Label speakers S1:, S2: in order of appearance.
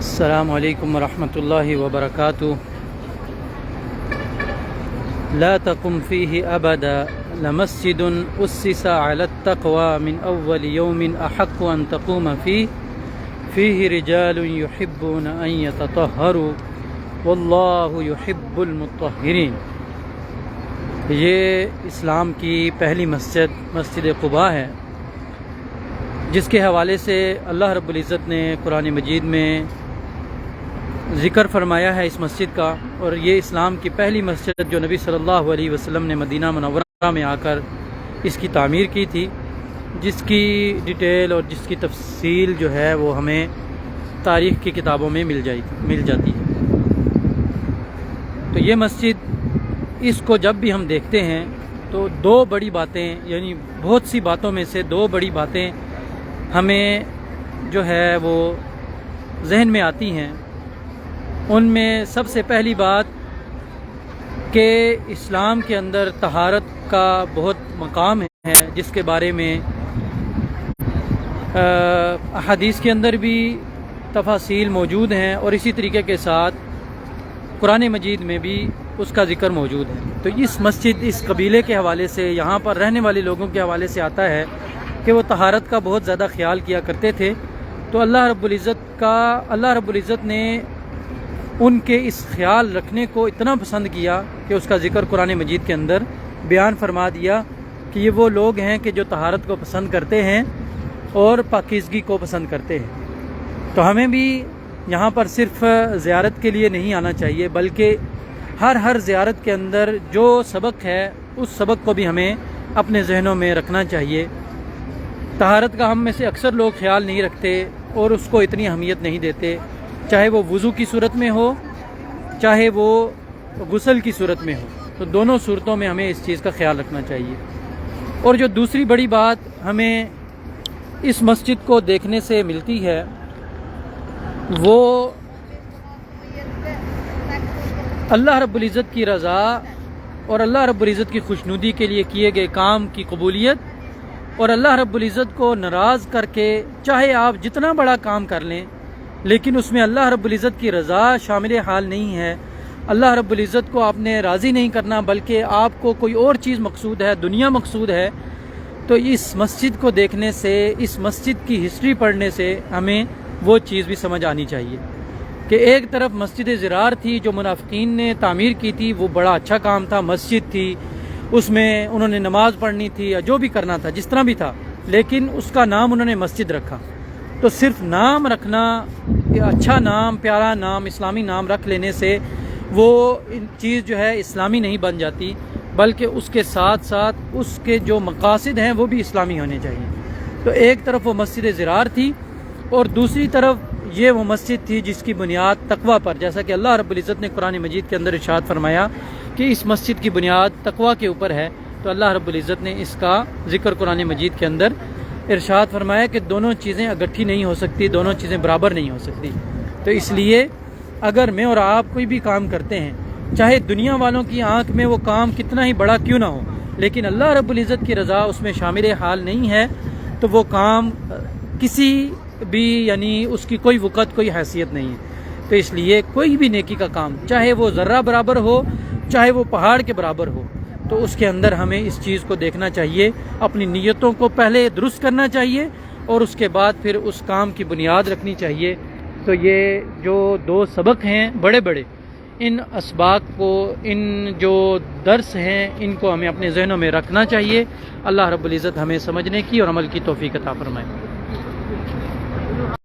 S1: السلام علیکم ورحمۃ اللہ وبرکاتہ۔ لا تقم فيه ابدا لمسجد اسس على التقوى من اول يوم احق ان تقوم فيه رجال يحبون ان يتطهروا واللہ يحب المطہرین۔ یہ اسلام کی پہلی مسجد قباء ہے، جس کے حوالے سے اللہ رب العزت نے قرآن مجید میں ذکر فرمایا ہے اس مسجد کا، اور یہ اسلام کی پہلی مسجد جو نبی صلی اللہ علیہ وسلم نے مدینہ منورہ میں آ کر اس کی تعمیر کی تھی، جس کی ڈیٹیل اور جس کی تفصیل جو ہے وہ ہمیں تاریخ کی کتابوں میں مل جاتی ہے۔ تو یہ مسجد، اس کو جب بھی ہم دیکھتے ہیں تو دو بڑی باتیں، یعنی بہت سی باتوں میں سے دو بڑی باتیں ہمیں جو ہے وہ ذہن میں آتی ہیں۔ ان میں سب سے پہلی بات کہ اسلام کے اندر طہارت کا بہت مقام ہے، جس کے بارے میں احادیث کے اندر بھی تفاصیل موجود ہیں، اور اسی طریقے کے ساتھ قرآن مجید میں بھی اس کا ذکر موجود ہے۔ تو اس مسجد، اس قبیلے کے حوالے سے، یہاں پر رہنے والے لوگوں کے حوالے سے آتا ہے کہ وہ طہارت کا بہت زیادہ خیال کیا کرتے تھے۔ تو اللہ رب العزت نے ان کے اس خیال رکھنے کو اتنا پسند کیا کہ اس کا ذکر قرآن مجید کے اندر بیان فرما دیا کہ یہ وہ لوگ ہیں کہ جو طہارت کو پسند کرتے ہیں اور پاکیزگی کو پسند کرتے ہیں۔ تو ہمیں بھی یہاں پر صرف زیارت کے لیے نہیں آنا چاہیے، بلکہ ہر زیارت کے اندر جو سبق ہے اس سبق کو بھی ہمیں اپنے ذہنوں میں رکھنا چاہیے۔ طہارت کا ہم میں سے اکثر لوگ خیال نہیں رکھتے اور اس کو اتنی اہمیت نہیں دیتے، چاہے وہ وضو کی صورت میں ہو، چاہے وہ غسل کی صورت میں ہو۔ تو دونوں صورتوں میں ہمیں اس چیز کا خیال رکھنا چاہیے۔ اور جو دوسری بڑی بات ہمیں اس مسجد کو دیکھنے سے ملتی ہے، وہ اللہ رب العزت کی رضا اور اللہ رب العزت کی خوشنودی کے لیے کیے گئے کام کی قبولیت، اور اللہ رب العزت کو ناراض کر کے چاہے آپ جتنا بڑا کام کر لیں، لیکن اس میں اللہ رب العزت کی رضا شامل حال نہیں ہے، اللہ رب العزت کو آپ نے راضی نہیں کرنا، بلکہ آپ کو کوئی اور چیز مقصود ہے، دنیا مقصود ہے، تو اس مسجد کو دیکھنے سے، اس مسجد کی ہسٹری پڑھنے سے ہمیں وہ چیز بھی سمجھ آنی چاہیے کہ ایک طرف مسجد زرار تھی جو منافقین نے تعمیر کی تھی، وہ بڑا اچھا کام تھا، مسجد تھی، اس میں انہوں نے نماز پڑھنی تھی یا جو بھی کرنا تھا، جس طرح بھی تھا، لیکن اس کا نام انہوں نے مسجد رکھا۔ تو صرف نام رکھنا، اچھا نام، پیارا نام، اسلامی نام رکھ لینے سے وہ چیز جو ہے اسلامی نہیں بن جاتی، بلکہ اس کے ساتھ ساتھ اس کے جو مقاصد ہیں وہ بھی اسلامی ہونے چاہیے۔ تو ایک طرف وہ مسجد زرار تھی، اور دوسری طرف یہ وہ مسجد تھی جس کی بنیاد تقوی پر، جیسا کہ اللہ رب العزت نے قرآن مجید کے اندر ارشاد فرمایا کہ اس مسجد کی بنیاد تقوی کے اوپر ہے۔ تو اللہ رب العزت نے اس کا ذکر قرآن مجید کے اندر ارشاد فرمایا کہ دونوں چیزیں اکٹھی نہیں ہو سکتی، دونوں چیزیں برابر نہیں ہو سکتی۔ تو اس لیے اگر میں اور آپ کوئی بھی کام کرتے ہیں، چاہے دنیا والوں کی آنکھ میں وہ کام کتنا ہی بڑا کیوں نہ ہو، لیکن اللہ رب العزت کی رضا اس میں شامل حال نہیں ہے، تو وہ کام کسی بھی، یعنی اس کی کوئی وقت، کوئی حیثیت نہیں ہے۔ تو اس لیے کوئی بھی نیکی کا کام، چاہے وہ ذرہ برابر ہو، چاہے وہ پہاڑ کے برابر ہو، تو اس کے اندر ہمیں اس چیز کو دیکھنا چاہیے، اپنی نیتوں کو پہلے درست کرنا چاہیے، اور اس کے بعد پھر اس کام کی بنیاد رکھنی چاہیے۔ تو یہ جو دو سبق ہیں بڑے بڑے، ان اسباق کو، ان جو درس ہیں، ان کو ہمیں اپنے ذہنوں میں رکھنا چاہیے۔ اللہ رب العزت ہمیں سمجھنے کی اور عمل کی توفیق عطا فرمائے۔